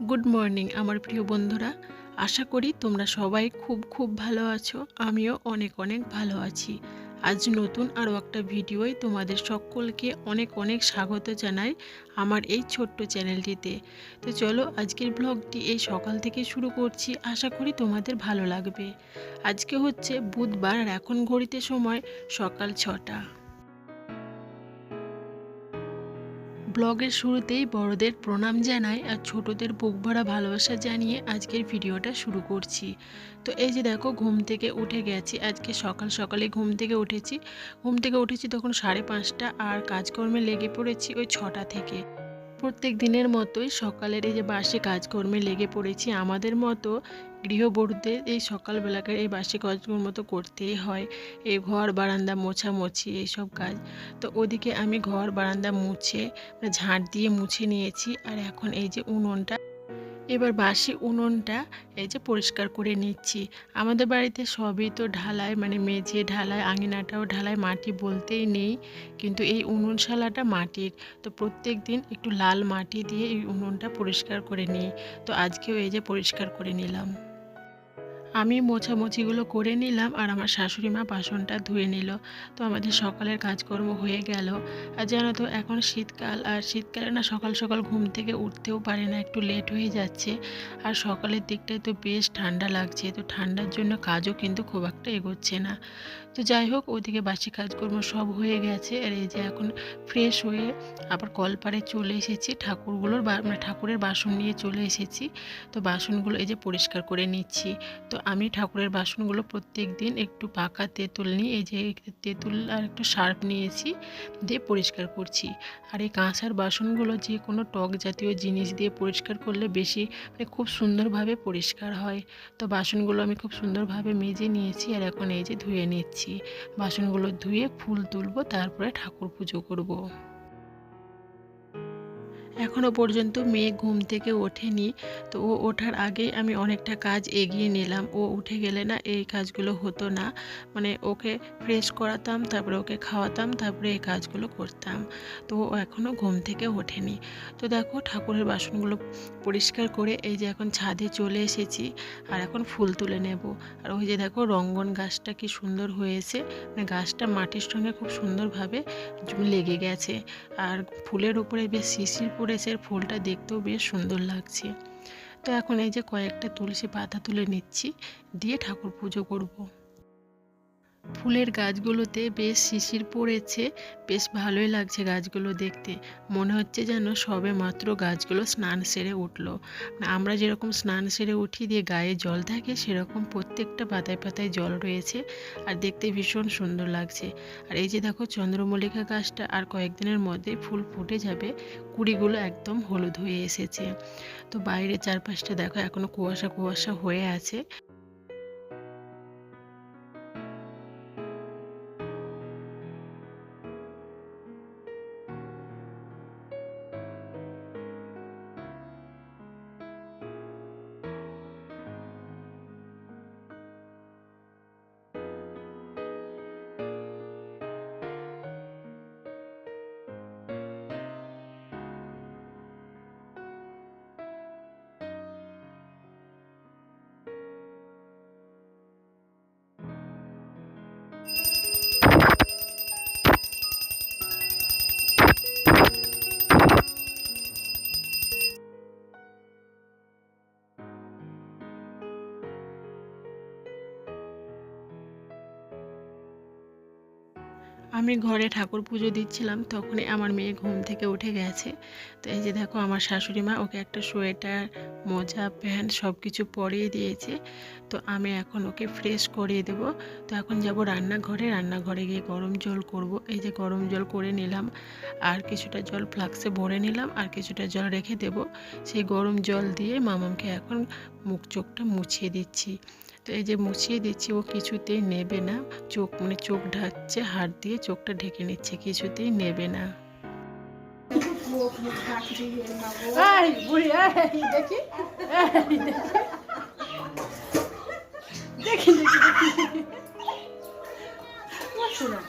Good morning আমার প্রিয় বন্ধুরা, আশা করি তোমরা সবাই খুব ভালো আছো। আমিও অনেক ভালো আছি। আজ নতুন আরও একটা ভিডিওয় তোমাদের সকলকে অনেক স্বাগত জানাই আমার এই ছোট্ট চ্যানেলটিতে। তো চলো আজকের ব্লগটি এই সকাল থেকে শুরু করছি, আশা করি তোমাদের ভালো লাগবে। আজকে হচ্ছে বুধবার আর এখন ঘড়িতে সময় সকাল 6টা। ব্লগের শুরুতেই বড়দের প্রণাম জানাই আর ছোটদের বুক ভরা ভালোবাসা জানিয়ে আজকের ভিডিওটা শুরু করছি। তো এই যে দেখো, ঘুম থেকে উঠে গেছি। আজকে সকালে ঘুম থেকে উঠেছি তখন 5:30, আর কাজকর্মে লেগে পড়েছি ওই 6টা থেকে। প্রত্যেক দিনের মতোই সকালের এই যে বাসি কাজকর্মে লেগে পড়েছি। আমাদের মতো গৃহবধূদের এই সকালবেলাকার এই বাসি কাজকর্ম তো করতেই হয়, এই ঘর বারান্দা মোছামুছি এইসব কাজ। তো ওদিকে আমি ঘর বারান্দা মুছে ঝাঁট দিয়ে মুছে নিয়েছি। আর এখন এই যে এবার বাসি উনুনটা এই যে পরিষ্কার করে নিচ্ছি। আমাদের বাড়িতে সবই তো ঢালাই, মানে মেঝে ঢালাই, আঙিনাটাও ঢালাই, মাটি বলতেই নেই। কিন্তু এই উনুনশালাটা মাটির, তো প্রত্যেক দিন একটু লাল মাটি দিয়ে এই উনুনটা পরিষ্কার করে নিই। তো আজকেও এই যে পরিষ্কার করে নিলাম। আমি মোছামুছিগুলো করে নিলাম আর আমার শাশুড়ি মা বাসনটা ধুয়ে নিল। তো আমাদের সকালের কাজকর্ম হয়ে গেল। আর জানো তো এখন শীতকাল, আর শীতকালে না সকাল ঘুম থেকে উঠতেও পারে না, একটু লেট হয়ে যাচ্ছে। আর সকালের দিকটায় তো বেশ ঠান্ডা লাগছে, তো ঠান্ডার জন্য কাজও কিন্তু খুব একটা এগোচ্ছে না। তো যাই হোক, ওইদিকে বাসি কাজকর্ম সব হয়ে গেছে। আর এই যে এখন ফ্রেশ হয়ে আবার কলপাড়ে চলে এসেছি, ঠাকুরের বাসন নিয়ে চলে এসেছি। তো বাসনগুলো এই যে পরিষ্কার করে নিচ্ছি। তো আমি ঠাকুরের বাসনগুলো প্রত্যেক দিন একটু পাকা তেঁতুল নিয়ে, এই যে তেঁতুল আর একটু সার্ফ নিয়েছি, দিয়ে পরিষ্কার করছি। আর এই কাঁসার বাসনগুলো যে কোনো টক জাতীয় জিনিস দিয়ে পরিষ্কার করলে বেশি খুব সুন্দরভাবে পরিষ্কার হয়। তো বাসনগুলো আমি খুব সুন্দরভাবে মেজে নিয়েছি। আর এখন এই যে ধুয়ে নিচ্ছি। বাসনগুলো ধুয়ে ফুল তুলবো, তারপরে ঠাকুর পুজো করব। এখনও পর্যন্ত মেয়ে ঘুম থেকে ওঠেনি। তো ও ওঠার আগেই আমি অনেকটা কাজ এগিয়ে নিলাম। ও উঠে গেলে না এই কাজগুলো হতো না, মানে ওকে ফ্রেশ করাতাম, তারপরে ওকে খাওয়াতাম, তারপরে এই কাজগুলো করতাম। তো ও এখনও ঘুম থেকে ওঠেনি। তো দেখো, ঠাকুরের বাসনগুলো পরিষ্কার করে এই যে এখন ছাদে চলে এসেছি। আর এখন ফুল তুলে নেব। আর ওই যে দেখো, রঙ্গন গাছটা কি সুন্দর হয়েছে, মানে গাছটা মাটির সঙ্গে খুব সুন্দরভাবে লেগে গেছে। আর ফুলের উপরে বেশ শিশির পড়েছে, ফুলটা দেখতেও বেশ সুন্দর লাগছে। তো এখন এই যে কয়েকটা তুলসী পাতা তুলে নিচ্ছি, দিয়ে ঠাকুর পুজো করব। ফুলের গাছগুলোতে বেশ শিশির পড়েছে, বেশ ভালোই লাগছে গাছগুলো দেখতে। মনে হচ্ছে যেন সবে মাত্র গাছগুলো স্নান সেরে উঠলো। আমরা যেরকম স্নান সেরে উঠি দিয়ে গায়ে জল থাকে, সেরকম প্রত্যেকটা পাতায় জল রয়েছে। আর দেখতে ভীষণ সুন্দর লাগছে। আর এই যে দেখো, চন্দ্রমল্লিকা গাছটা আর কয়েকদিনের মধ্যেই ফুল ফুটে যাবে, কুড়িগুলো একদম হলুদ হয়ে এসেছে। তো বাইরে চারপাশটা দেখো, এখনো কুয়াশা হয়ে আছে। আমি ঘরে ঠাকুর পুজো দিচ্ছিলাম, তখনই আমার মেয়ে ঘুম থেকে উঠে গেছে। তো এই যে দেখো, আমার শাশুড়ি মা ওকে একটা সোয়েটার, মোজা, প্যান্ট সব কিছু পরিয়ে দিয়েছে। তো আমি এখন ওকে ফ্রেশ করিয়ে দেব। তো এখন যাব রান্নাঘরে গিয়ে গরম জল করব। এই যে গরম জল করে নিলাম, আর কিছুটা জল ফ্লাক্সে ভরে নিলাম, আর কিছুটা জল রেখে দেব। সেই গরম জল দিয়ে মামামকে এখন মুখ চোখটা মুছিয়ে দিচ্ছি। তো এই যে মুছিয়ে দিচ্ছি, ও কিছুতেই নেবে না। চোখ ঢাকছে, হাত দিয়ে চোখটা ঢেকে নিচ্ছে, কিছুতেই নেবে না। শোনা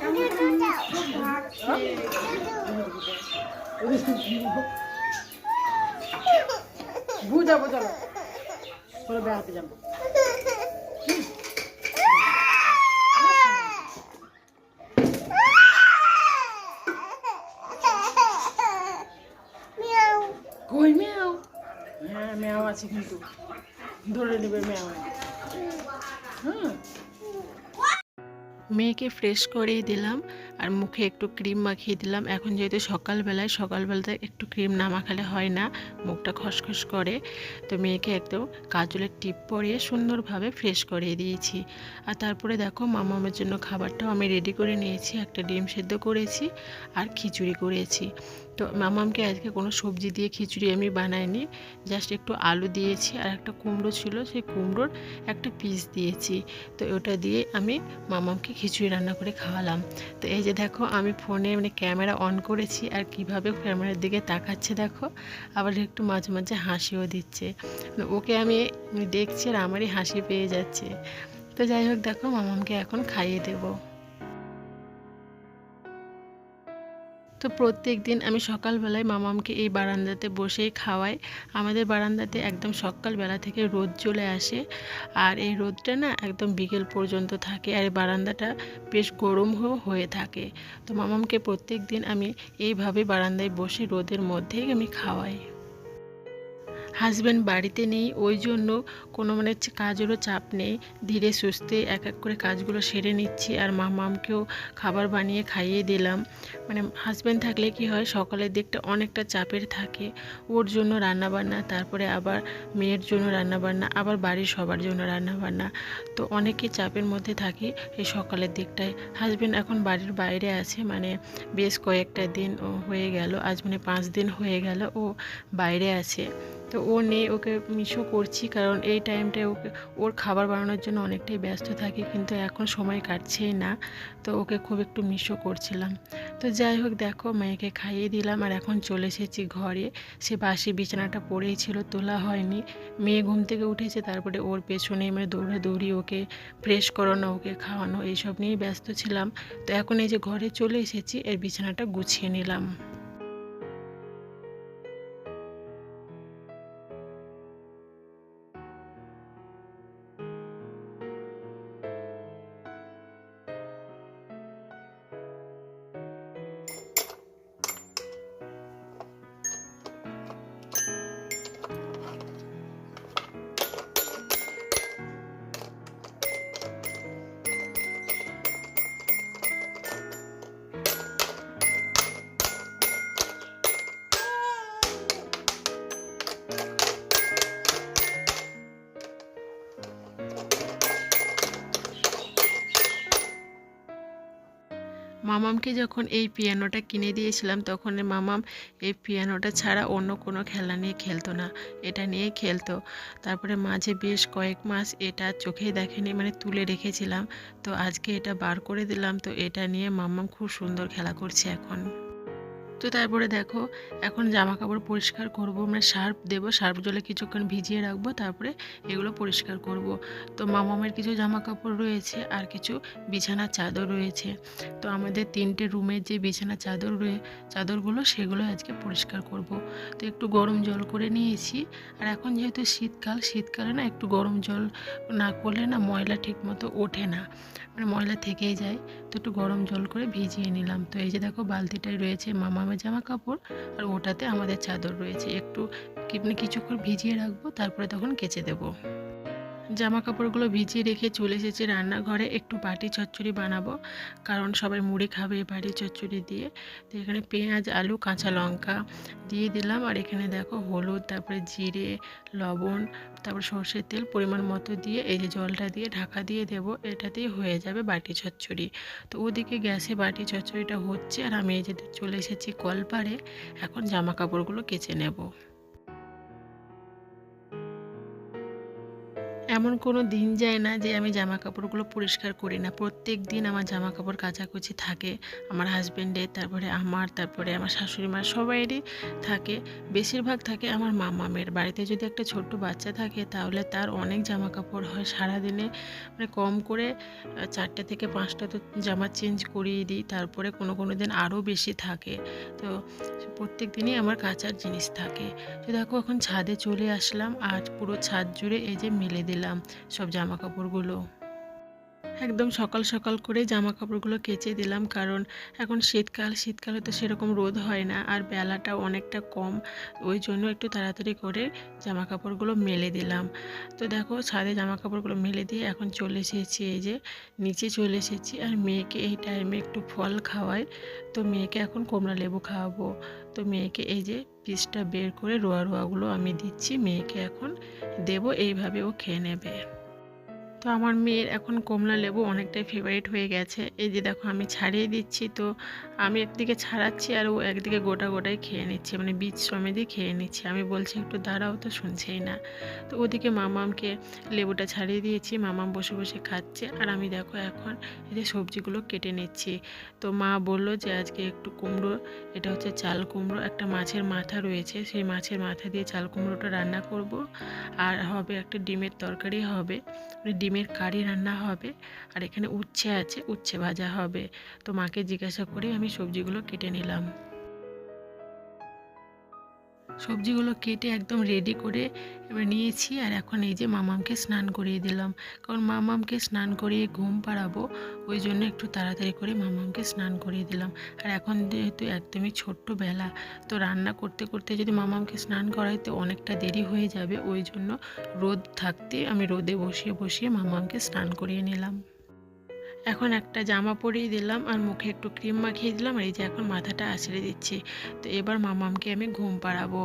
বুঝাবো, চলো চলো বেড়াতে যাবো। কই ম্যাও? হ্যাঁ ম্যাও আছে, কিন্তু ধরে নেবে ম্যাও। হুম, মেয়েকে ফ্রেশ করিয়ে দিলাম আর মুখে একটু ক্রিম মাখিয়ে দিলাম। এখন যেহেতু সকালবেলাতে একটু ক্রিম না মাখালে হয় না, মুখটা খসখস করে। তো মেয়েকে একদম কাজলের টিপ পরিয়ে সুন্দরভাবে ফ্রেশ করিয়ে দিয়েছি। আর তারপরে দেখো মামামের জন্য খাবারটাও আমি রেডি করে নিয়েছি। একটা ডিম সেদ্ধ করেছি আর খিচুড়ি করেছি। তো মামামকে আজকে কোনো সবজি দিয়ে খিচুড়ি আমি বানাইনি, জাস্ট একটু আলু দিয়েছি আর একটা কুমড়ো ছিল, সেই কুমড়োর একটা পিস দিয়েছি। তো ওটা দিয়ে আমি মামামকে খিচুড়ি রান্না করে খাওয়ালাম। তো এই যে দেখো আমি ফোনে ক্যামেরা অন করেছি আর কিভাবে ক্যামেরার দিকে তাকাচ্ছে দেখো, আবার একটু মাঝে মাঝে হাসিও দিচ্ছে। ওকে আমি দেখছি আর আমারই হাসি পেয়ে যাচ্ছে। তো যাই হোক দেখো মামামকে এখন খাইয়ে দেবো। তো প্রত্যেক দিন আমি সকালবেলায় মামামকে এই বারান্দাতে বসেই খাওয়াই। আমাদের বারান্দাতে একদম সকালবেলা থেকে রোদ চলে আসে, আর এই রোদটা না একদম বিকেল পর্যন্ত থাকে, আর এই বারান্দাটা বেশ গরম হয়ে থাকে। তো মামামকে প্রত্যেক দিন আমি এইভাবে বারান্দায় বসে রোদের মধ্যেই আমি খাওয়াই। হাজব্যান্ড বাড়িতে নেই, ওই জন্য কোনো কাজেরও চাপ নেই, ধীরে সুস্থে এক এক করে কাজগুলো সেরে নিচ্ছি। আর মামামকেও খাবার বানিয়ে খাইয়ে দিলাম। হাজব্যান্ড থাকলে কি হয়, সকালের দিকটা অনেকটা চাপের থাকে, ওর জন্য রান্নাবান্না, তারপরে আবার মেয়ের জন্য রান্নাবান্না, আবার বাড়ির সবার জন্য রান্নাবান্না। তো অনেকই চাপের মধ্যে থাকি এই সকালের দিকটায়। হাজব্যান্ড এখন বাড়ির বাইরে আছে, বেশ কয়েকটা দিন হয়ে গেল, আজ 5 দিন হয়ে গেল ও বাইরে আছে। তো ও নেই, ওকে মিসও করছি, কারণ এই টাইমটায় ওর খাবার বানানোর জন্য অনেকটাই ব্যস্ত থাকি, কিন্তু এখন সময় কাটছেই না। তো ওকে খুব একটু মিসও করছিলাম। তো যাই হোক দেখো মেয়েকে খাইয়ে দিলাম আর এখন চলে এসেছি ঘরে। সে বাসি বিছানাটা পড়েই ছিল, তোলা হয়নি। মেয়ে ঘুম থেকে উঠেছে, তারপরে ওর পেছনে দৌড়াদৌড়ি, ওকে ফ্রেশ করানো, ওকে খাওয়ানো, এইসব নিয়েই ব্যস্ত ছিলাম। তো এখন এই যে ঘরে চলে এসেছি, এর বিছানাটা গুছিয়ে নিলাম। মামামকে যখন এই পিয়ানোটা কিনে দিয়েছিলাম, তখন মামাম এই পিয়ানোটা ছাড়া অন্য কোনো খেলনা নিয়ে খেলতো না, এটা নিয়ে খেলতো। তারপরে মাঝে বেশ কয়েক মাস এটা চোখেই দেখেনি, তুলে রেখেছিলাম। তো আজকে এটা বার করে দিলাম, তো এটা নিয়ে মামাম খুব সুন্দর খেলা করছে এখন। তো তারপরে দেখো এখন জামা কাপড় পরিষ্কার করব, সার্ফ দেবো, সার্ফ জলে কিছুক্ষণ ভিজিয়ে রাখবো, তারপরে এগুলো পরিষ্কার করব। তো মামামের কিছু জামা কাপড় রয়েছে আর কিছু বিছানার চাদর রয়েছে। তো আমাদের 3টে রুমের যে বিছানার চাদরগুলো সেগুলো আজকে পরিষ্কার করব। তো একটু গরম জল করে নিয়েছি। আর এখন যেহেতু শীতকালে না একটু গরম জল না করলে না ময়লা ঠিক মতো ওঠে না, ময়লা থেকেই যায়। তো একটু গরম জল করে ভিজিয়ে নিলাম। তো এই যে দেখো বালতিটাই রয়েছে মামামের জামা কাপড়, আর ওটাতে আমাদের চাদর রয়েছে। একটু কিছুক্ষণ ভিজিয়ে রাখবো, তারপরে তখন কেচে দেবো। জামা কাপড়গুলো ভিজিয়ে রেখে চলে এসেছি রান্নাঘরে, একটু বাটি চচ্চড়ি বানাবো, কারণ সবাই মুড়ি খাবে বাটি চচ্চড়ি দিয়ে। তো এখানে পেঁয়াজ, আলু, কাঁচা লঙ্কা দিয়ে দিলাম, আর এখানে দেখো হলুদ, তারপরে জিরে, লবণ, তারপর সর্ষের তেল পরিমাণ মতো দিয়ে এই যে জলটা দিয়ে ঢাকা দিয়ে দেবো, এটাতেই হয়ে যাবে বাটি চচ্চড়ি। তো ওদিকে গ্যাসে বাটি চচ্চড়িটা হচ্ছে, আর আমি এই যে চলে এসেছি কলপারে, এখন জামা কাপড়গুলো কেচে নেব। এমন কোনো দিন যায় না যে আমি জামা কাপড়গুলো পরিষ্কার করি না। প্রত্যেক দিন আমার জামা কাপড় কাচাকুচি থাকে, আমার হাজব্যান্ডের, তারপরে আমার শাশুড়ি মার, সবাইয়েরই থাকে। বেশিরভাগ থাকে আমার মামামের। বাড়িতে যদি একটা ছোট্ট বাচ্চা থাকে তাহলে তার অনেক জামা কাপড় হয় সারাদিনে, মানে কম করে 4টে থেকে 5টা তো জামা চেঞ্জ করিয়ে দিই। তারপরে কোনো কোনো দিন আরও বেশি থাকে। তো প্রত্যেক দিনই আমার কাচার জিনিস থাকে। তো দেখো এখন ছাদে চলে আসলাম আর পুরো ছাদ জুড়ে এই যে মেলে দিলাম সব জামা কাপড়গুলো। একদম সকাল সকাল করে জামা কাপড়গুলো কেচে দিলাম, কারণ এখন শীতকালে তো সেরকম রোদ হয় না আর বেলাটাও অনেকটা কম, ওই জন্য একটু তাড়াতাড়ি করে জামা কাপড়গুলো মেলে দিলাম। তো দেখো ছাদে জামা কাপড়গুলো মেলে দিয়ে এখন চলে এসেছি, এই যে নিচে চলে এসেছি। আর মেয়েকে এই টাইমে একটু ফল খাওয়াই, তো মেয়েকে এখন কমলা লেবু খাওয়াবো। তো মেয়েকে এই যে পিসটা বের করে রোয়াগুলো আমি দিচ্ছি, মেয়েকে এখন দেবো, এইভাবে ও খেয়ে নেবে। তো আমার মেয়ের এখন কমলা লেবু অনেকটাই ফেভারিট হয়ে গেছে। এই যে দেখো আমি ছাড়িয়ে দিচ্ছি, তো আমি একদিকে ছাড়াচ্ছি আর ও একদিকে গোটাই খেয়ে নিচ্ছে, মানে বীজ সমেতই খেয়ে নিচ্ছে। আমি বলছি একটু দাঁড়াও, তো শুনছেই না। তো ওদিকে মামামকে লেবুটা ছাড়িয়ে দিয়েছি, মামাম বসে বসে খাচ্ছে আর আমি দেখো এখন এই যে সবজিগুলো কেটে নিচ্ছি। তো মা বললো যে আজকে একটু কুমড়ো, এটা হচ্ছে চাল কুমড়ো, একটা মাছের মাথা রয়েছে, সেই মাছের মাথা দিয়ে চাল কুমড়োটা রান্না করব। আর হবে একটা ডিমের তরকারি হবে, মানে ডিমের কারি রান্না হবে। আর এখানে উচ্ছে আছে, উচ্ছে ভাজা হবে। তো মাকে জিজ্ঞাসা করে আমি সবজিগুলো কেটে নিলাম। সবজিগুলো কেটে একদম রেডি করে এবার নিয়েছি। আর এখন এই যে মামামকে স্নান করিয়ে দিলাম, কারণ মামামকে স্নান করিয়ে ঘুম পাড়াবো, ওই জন্য একটু তাড়াতাড়ি করে মামামকে স্নান করিয়ে দিলাম। আর এখন যেহেতু একদমই ছোট্ট বেলা, তো রান্না করতে করতে যদি মামামকে স্নান করাইতে অনেকটা দেরি হয়ে যাবে, ওই জন্য রোদ থাকতে আমি রোদে বসিয়ে মামামকে স্নান করিয়ে নিলাম। এখন একটা জামা পরিয়ে দিলাম আর মুখে একটু ক্রিম মাখিয়ে দিলাম, আর এই যে এখন মাথাটা আছড়ে দিচ্ছি। তো এবার মামামকে আমি ঘুম পাড়াবো।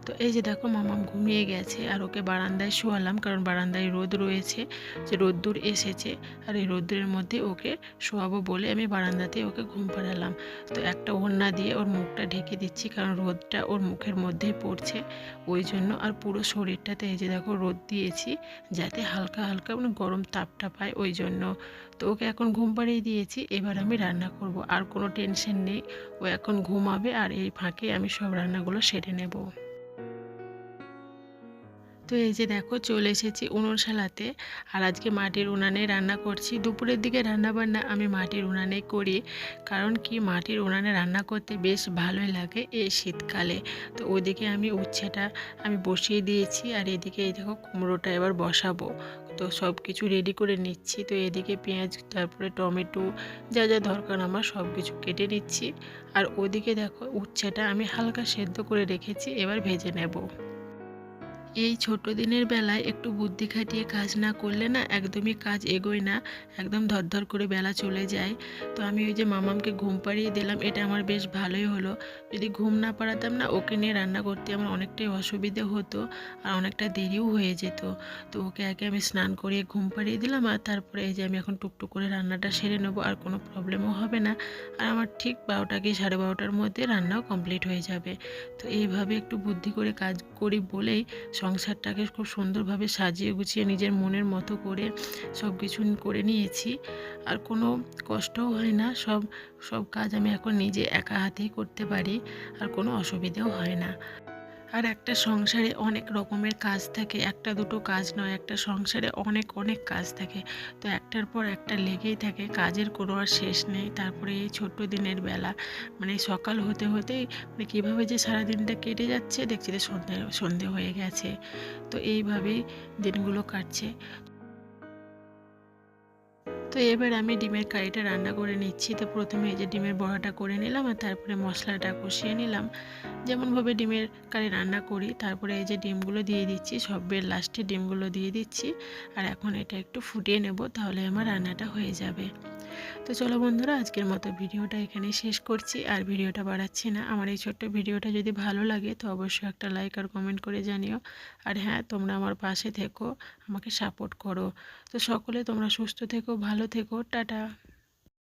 তো এই যে দেখো মামাম ঘুমিয়ে গেছে আর ওকে বারান্দায় শোয়ালাম, কারণ বারান্দায় রোদ রয়েছে, যে রোদ্দুর এসেছে আর এই রোদ্দুরের মধ্যে ওকে শোয়াবো বলে আমি বারান্দাতে ওকে ঘুম পাড়ালাম। তো একটা ওড়না দিয়ে ওর মুখটা ঢেকে দিচ্ছি, কারণ রোদটা ওর মুখের মধ্যেই পড়ছে, ওই জন্য। আর পুরো শরীরটাতে এই যে দেখো রোদ দিয়েছি, যাতে হালকা হালকা মানে গরম তাপটা পায়, ওই জন্য। তো ওকে এখন ঘুম পাড়িয়ে দিয়েছি, এবার আমি রান্না করব, আর কোনো টেনশন নেই। ও এখন ঘুমাবে আর এই ফাঁকে আমি সব রান্নাগুলো সেরে নেব। তো এই যে দেখো চলে এসেছি উনুনশালাতে, আর আজকে মাটির উনানে রান্না করছি। দুপুরের দিকে রান্না বান্না আমি মাটির উনানে করি, কারণ কি মাটির উনানে রান্না করতে বেশ ভালোই লাগে এই শীতকালে। তো ওইদিকে আমি উচ্ছেটা আমি বসিয়ে দিয়েছি, আর এদিকে এই দেখো কুমড়োটা এবার বসাবো। তো সব কিছু রেডি করে নিচ্ছি। তো এদিকে পেঁয়াজ, তারপরে টমেটো, যা যা দরকার আমার সব কিছু কেটে নিচ্ছি। আর ওদিকে দেখো উচ্ছেটা আমি হালকা সেদ্ধ করে রেখেছি, এবার ভেজে নেব। এই ছোট দিনের বেলায় একটু বুদ্ধি খাটিয়ে কাজ না করলে না একদমই কাজ এগোয় না, একদম ধরধর করে বেলা চলে যায়। তো আমি ওই যে মামামকে ঘুম পাড়িয়ে দিলাম, এটা আমার বেশ ভালোই হলো। যদি ঘুম না পাড়াতাম না, ওকে নিয়ে রান্না করতে আমার অনেকটাই অসুবিধে হতো আর অনেকটা দেরিও হয়ে যেত। তো ওকে আগে আমি স্নান করিয়ে ঘুম পাড়িয়ে দিলাম, আর তারপরে এই যে আমি এখন টুকটুক করে রান্নাটা সেরে নেবো, আর কোনো প্রবলেমও হবে না। আর আমার ঠিক 12টা কি 12:30টার মধ্যে রান্নাও কমপ্লিট হয়ে যাবে। তো এইভাবে একটু বুদ্ধি করে কাজ করি বলেই সংসারটাকে খুব সুন্দরভাবে সাজিয়ে গুছিয়ে নিজের মনের মতো করে সব কিছু করে নিয়েছি। আর কোনো কষ্টও হয় না, সব কাজ আমি এখন নিজে একা হাতেই করতে পারি, আর কোনো অসুবিধেও হয় না। আর একটা সংসারে অনেক রকমের কাজ থাকে, একটা দুটো কাজ নয়, একটা সংসারে অনেক অনেক কাজ থাকে। তো একটার পর একটা লেগেই থাকে, কাজের কোনো আর শেষ নেই। তারপরে এই ছোট্ট দিনের বেলা, মানে সকাল হতে হতেই মানে কীভাবে যে সারাদিনটা কেটে যাচ্ছে দেখছি যে সন্ধে হয়ে গেছে। তো এইভাবেই দিনগুলো কাটছে। তো এবার আমি ডিমের কারিটা রান্না করে নিচ্ছি। তো প্রথমে এই যে ডিমের বড়াটা করে নিলাম, আর তারপরে মশলাটা কষিয়ে নিলাম, যেমনভাবে ডিমের কারি রান্না করি। তারপরে এই যে ডিমগুলো দিয়ে দিচ্ছি, সবের লাস্টে ডিমগুলো দিয়ে দিচ্ছি। আর এখন এটা একটু ফুটিয়ে নেব, তাহলে আমার রান্নাটা হয়ে যাবে। তো চলো বন্ধুরা, আজকের মতো ভিডিওটা এখানেই শেষ করছি, আর ভিডিওটা বাড়াচ্ছি না। আমার এই ছোট্ট ভিডিওটা যদি ভালো লাগে তো অবশ্যই একটা লাইক আর কমেন্ট করে জানিও। আর হ্যাঁ, তোমরা আমার পাশে থেকো, আমাকে সাপোর্ট করো। তো সকলে তোমরা সুস্থ থেকো, ভালো থেকো, টাটা।